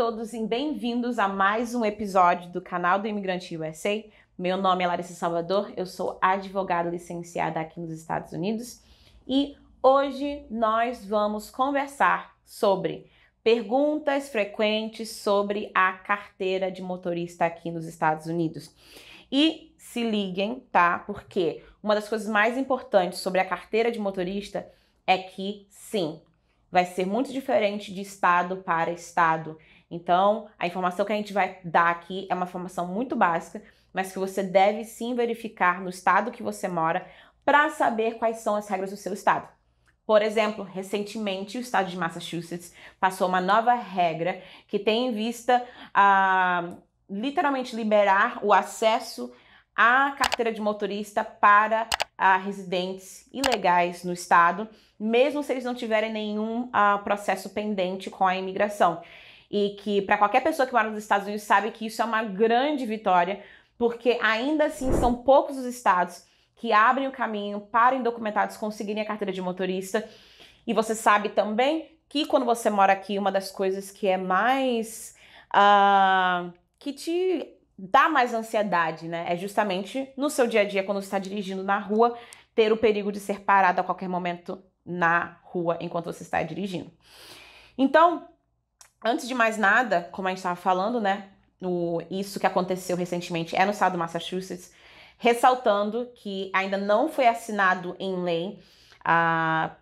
todos e bem-vindos a mais um episódio do canal do Imigrante USA. Meu nome é Larissa Salvador, eu sou advogada licenciada aqui nos Estados Unidos e hoje nós vamos conversar sobre perguntas frequentes sobre a carteira de motorista aqui nos Estados Unidos. E se liguem, tá? Porque uma das coisas mais importantes sobre a carteira de motorista é que, sim, vai ser muito diferente de estado para estado. Então, a informação que a gente vai dar aqui é uma informação muito básica, mas que você deve sim verificar no estado que você mora para saber quais são as regras do seu estado. Por exemplo, recentemente o estado de Massachusetts passou uma nova regra que tem em vista literalmente liberar o acesso à carteira de motorista para residentes ilegais no estado, mesmo se eles não tiverem nenhum processo pendente com a imigração. E que para qualquer pessoa que mora nos Estados Unidos sabe que isso é uma grande vitória, porque ainda assim são poucos os estados que abrem o caminho para indocumentados conseguirem a carteira de motorista. E você sabe também que quando você mora aqui, uma das coisas que é mais que te dá mais ansiedade, né? É justamente no seu dia a dia, quando você está dirigindo na rua, ter o perigo de ser parado a qualquer momento na rua enquanto você está dirigindo. Então, antes de mais nada, como a gente estava falando, né? Isso que aconteceu recentemente é no estado do Massachusetts, ressaltando que ainda não foi assinado em lei,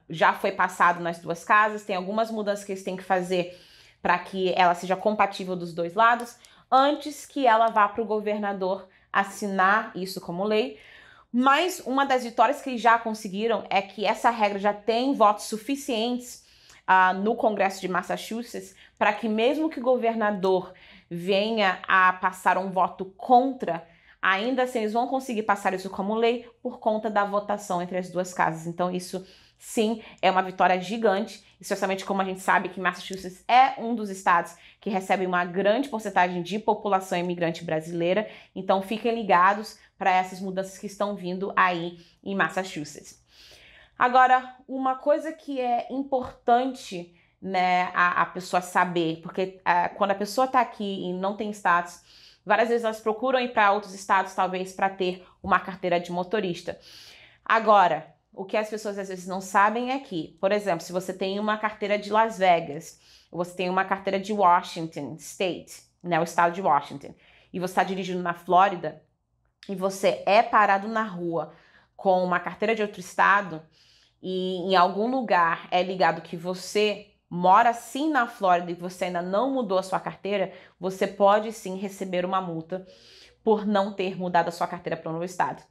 já foi passado nas duas casas, tem algumas mudanças que eles têm que fazer para que ela seja compatível dos dois lados, antes que ela vá para o governador assinar isso como lei. Mas uma das vitórias que eles já conseguiram é que essa regra já tem votos suficientes no Congresso de Massachusetts para que mesmo que o governador venha a passar um voto contra, ainda assim eles vão conseguir passar isso como lei por conta da votação entre as duas casas. Então isso sim é uma vitória gigante, especialmente como a gente sabe que Massachusetts é um dos estados que recebe uma grande porcentagem de população imigrante brasileira. Então fiquem ligados para essas mudanças que estão vindo aí em Massachusetts. Agora, uma coisa que é importante, né, a pessoa saber, porque quando a pessoa está aqui e não tem status, várias vezes elas procuram ir para outros estados, talvez, para ter uma carteira de motorista. Agora, o que as pessoas às vezes não sabem é que, por exemplo, se você tem uma carteira de Las Vegas, ou você tem uma carteira de Washington State, né, o estado de Washington, e você está dirigindo na Flórida, e você é parado na rua com uma carteira de outro estado, e em algum lugar é ligado que você mora sim na Flórida e você ainda não mudou a sua carteira, você pode sim receber uma multa por não ter mudado a sua carteira para um novo estado.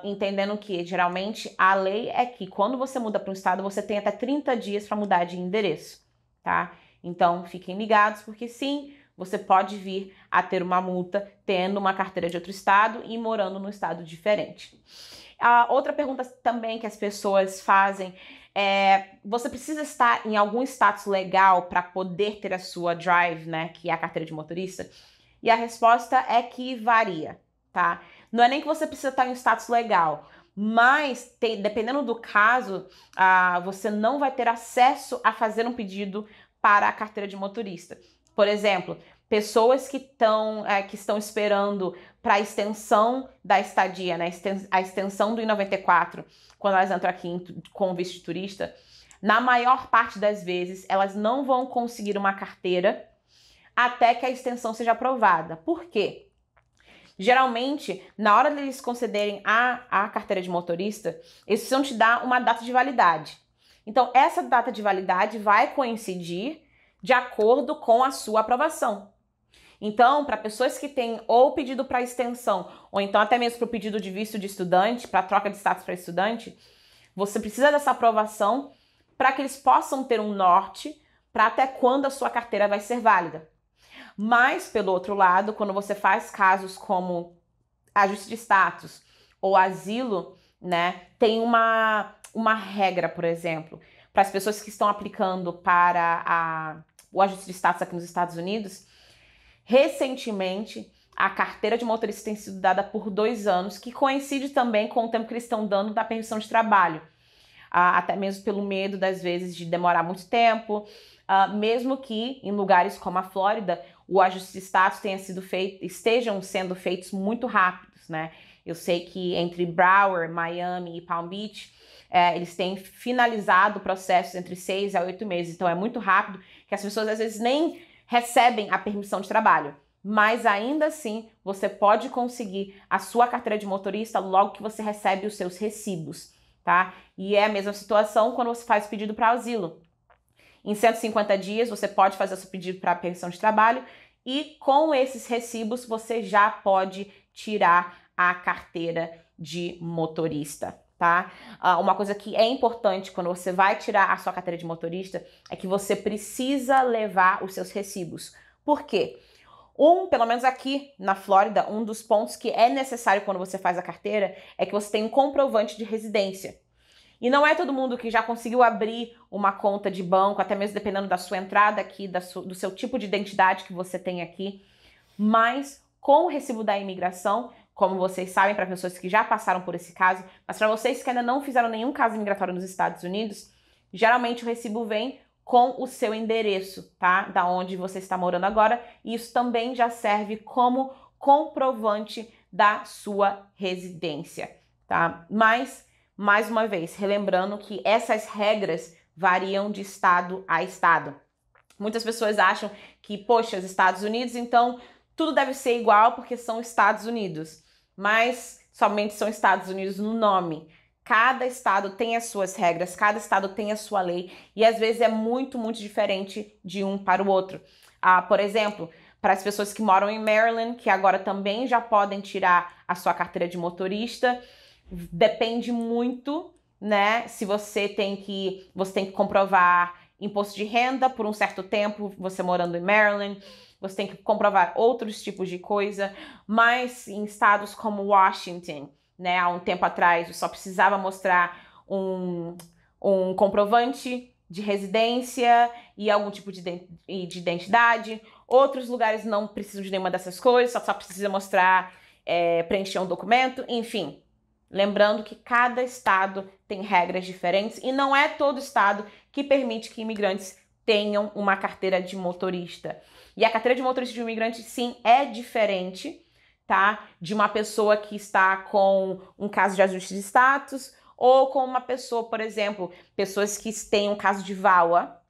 Entendendo que geralmente a lei é que quando você muda para um estado, você tem até 30 dias para mudar de endereço, tá? Então fiquem ligados, porque sim, você pode vir a ter uma multa tendo uma carteira de outro estado e morando num estado diferente. Outra pergunta também que as pessoas fazem é: você precisa estar em algum status legal para poder ter a sua drive, né, que é a carteira de motorista? E a resposta é que varia, tá? Não é nem que você precisa estar em status legal, mas dependendo do caso, você não vai ter acesso a fazer um pedido para a carteira de motorista. Por exemplo, pessoas que estão esperando para a extensão da estadia, né? A extensão do I-94, quando elas entram aqui com visto de turista, na maior parte das vezes, elas não vão conseguir uma carteira até que a extensão seja aprovada. Por quê? Geralmente, na hora de eles concederem a carteira de motorista, eles precisam te dar uma data de validade. Então, essa data de validade vai coincidir de acordo com a sua aprovação. Então, para pessoas que têm ou pedido para extensão, ou então até mesmo para o pedido de visto de estudante, para troca de status para estudante, você precisa dessa aprovação para que eles possam ter um norte para até quando a sua carteira vai ser válida. Mas, pelo outro lado, quando você faz casos como ajuste de status ou asilo, né, tem uma regra, por exemplo, para as pessoas que estão aplicando para o ajuste de status aqui nos Estados Unidos. Recentemente, a carteira de motorista tem sido dada por 2 anos, que coincide também com o tempo que eles estão dando da permissão de trabalho. até mesmo pelo medo, das vezes, de demorar muito tempo, mesmo que em lugares como a Flórida, o ajuste de status estejam sendo feitos muito rápidos, né? Eu sei que entre Broward, Miami e Palm Beach, eles têm finalizado processos entre 6 a 8 meses, então é muito rápido, que as pessoas às vezes nem recebem a permissão de trabalho. Mas ainda assim, você pode conseguir a sua carteira de motorista logo que você recebe os seus recibos, tá? E é a mesma situação quando você faz pedido para asilo. Em 150 dias, você pode fazer o seu pedido para permissão de trabalho e com esses recibos, você já pode tirar a carteira de motorista, tá? Uma coisa que é importante quando você vai tirar a sua carteira de motorista é que você precisa levar os seus recibos. Por quê? Pelo menos aqui na Flórida, um dos pontos que é necessário quando você faz a carteira é que você tem um comprovante de residência. E não é todo mundo que já conseguiu abrir uma conta de banco, até mesmo dependendo da sua entrada aqui, do seu tipo de identidade que você tem aqui, mas com o recibo da imigração, como vocês sabem, para pessoas que já passaram por esse caso, mas para vocês que ainda não fizeram nenhum caso migratório nos Estados Unidos, geralmente o recibo vem com o seu endereço, tá? Da onde você está morando agora, e isso também já serve como comprovante da sua residência, tá? Mas, mais uma vez, relembrando que essas regras variam de estado a estado. Muitas pessoas acham que, poxa, os Estados Unidos, então tudo deve ser igual porque são Estados Unidos, mas somente são Estados Unidos no nome. Cada estado tem as suas regras, cada estado tem a sua lei e às vezes é muito, muito diferente de um para o outro. Por exemplo, para as pessoas que moram em Maryland, que agora também já podem tirar a sua carteira de motorista, depende muito, né? Se você tem que comprovar imposto de renda por um certo tempo, você morando em Maryland, você tem que comprovar outros tipos de coisa, mas em estados como Washington, né, há um tempo atrás, você só precisava mostrar um comprovante de residência e algum tipo de identidade. Outros lugares não precisam de nenhuma dessas coisas, só precisa mostrar, preencher um documento, enfim. Lembrando que cada estado tem regras diferentes e não é todo estado que permite que imigrantes tenham uma carteira de motorista. E a carteira de motorista de um imigrante, sim, é diferente, tá? De uma pessoa que está com um caso de ajuste de status ou com uma pessoa, por exemplo, pessoas que têm um caso de VAWA,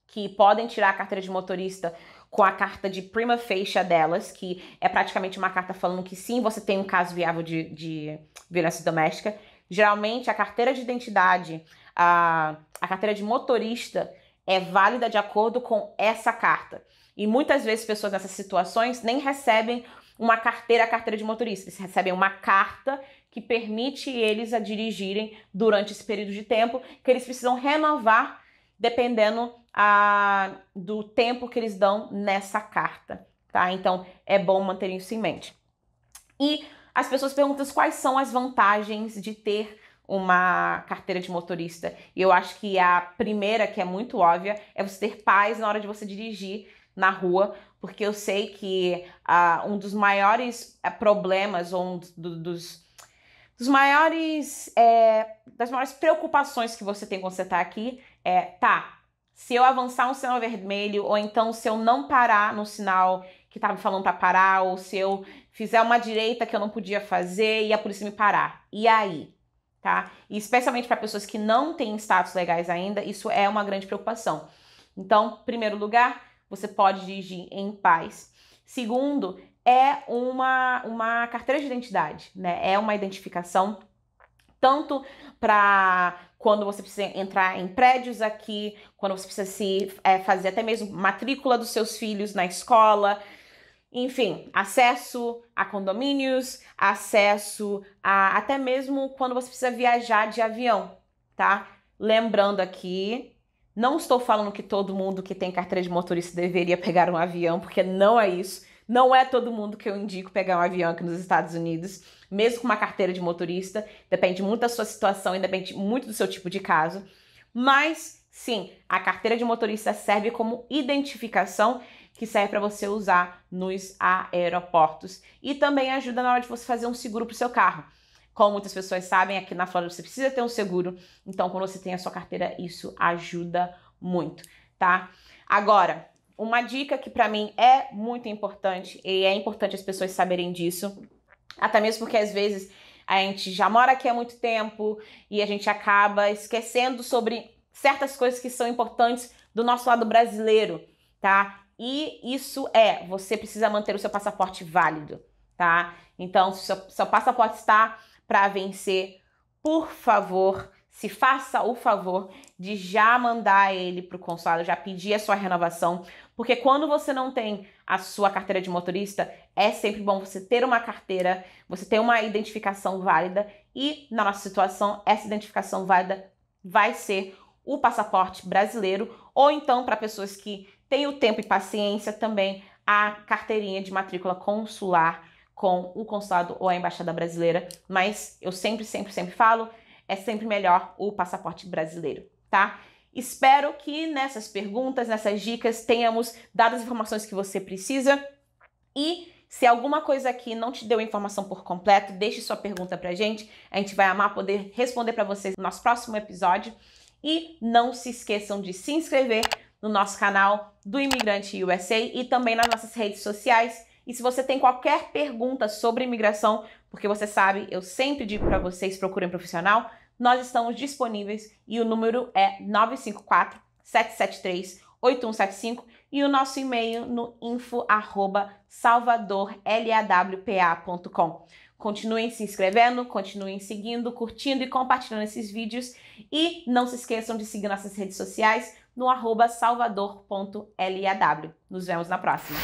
que podem tirar a carteira de motorista com a carta de prima facie delas, que é praticamente uma carta falando que sim, você tem um caso viável de violência doméstica. Geralmente, a carteira de identidade, a carteira de motorista é válida de acordo com essa carta. E muitas vezes pessoas nessas situações nem recebem uma carteira de motorista, eles recebem uma carta que permite eles a dirigirem durante esse período de tempo, que eles precisam renovar dependendo do tempo que eles dão nessa carta, tá? Então, é bom manter isso em mente. E as pessoas perguntam quais são as vantagens de ter uma carteira de motorista. E eu acho que a primeira, que é muito óbvia, é você ter paz na hora de você dirigir na rua, porque eu sei que um dos maiores problemas, ou das maiores preocupações que você tem quando você tá aqui se eu avançar um sinal vermelho, ou então se eu não parar no sinal que tava falando para parar, ou se eu fizer uma direita que eu não podia fazer e a polícia me parar. E aí? Tá? E especialmente para pessoas que não têm status legais ainda, isso é uma grande preocupação. Então, em primeiro lugar, você pode dirigir em paz. Segundo, é uma carteira de identidade, né? É uma identificação tanto para quando você precisa entrar em prédios aqui, quando você precisa fazer até mesmo matrícula dos seus filhos na escola, enfim, acesso a condomínios, acesso a até mesmo quando você precisa viajar de avião, tá? Lembrando aqui, não estou falando que todo mundo que tem carteira de motorista deveria pegar um avião, porque não é isso. Não é todo mundo que eu indico pegar um avião aqui nos Estados Unidos, mesmo com uma carteira de motorista. Depende muito da sua situação e depende muito do seu tipo de caso. Mas, sim, a carteira de motorista serve como identificação que serve para você usar nos aeroportos. E também ajuda na hora de você fazer um seguro para o seu carro. Como muitas pessoas sabem, aqui na Flórida você precisa ter um seguro. Então, quando você tem a sua carteira, isso ajuda muito, tá? Agora, uma dica que para mim é muito importante, e é importante as pessoas saberem disso, até mesmo porque às vezes a gente já mora aqui há muito tempo e a gente acaba esquecendo sobre certas coisas que são importantes do nosso lado brasileiro, tá? E isso você precisa manter o seu passaporte válido, tá? Então, se o seu passaporte está para vencer, por favor, se faça o favor de já mandar ele para o consulado, já pedir a sua renovação, porque quando você não tem a sua carteira de motorista, é sempre bom você ter uma carteira, você ter uma identificação válida e, na nossa situação, essa identificação válida vai ser o passaporte brasileiro ou então, para pessoas que têm o tempo e paciência, também a carteirinha de matrícula consular com o consulado ou a embaixada brasileira, mas eu sempre falo, é sempre melhor o passaporte brasileiro, tá? Espero que nessas perguntas, nessas dicas, tenhamos dado as informações que você precisa. E se alguma coisa aqui não te deu informação por completo, deixe sua pergunta pra gente. A gente vai amar poder responder para vocês no nosso próximo episódio. E não se esqueçam de se inscrever no nosso canal do Imigrante USA e também nas nossas redes sociais. E se você tem qualquer pergunta sobre imigração, porque você sabe, eu sempre digo para vocês, procurem um profissional, nós estamos disponíveis e o número é 954-773-8175 e o nosso e-mail no info@salvadorlawpa.com. Continuem se inscrevendo, continuem seguindo, curtindo e compartilhando esses vídeos e não se esqueçam de seguir nossas redes sociais no @salvador.law. Nos vemos na próxima.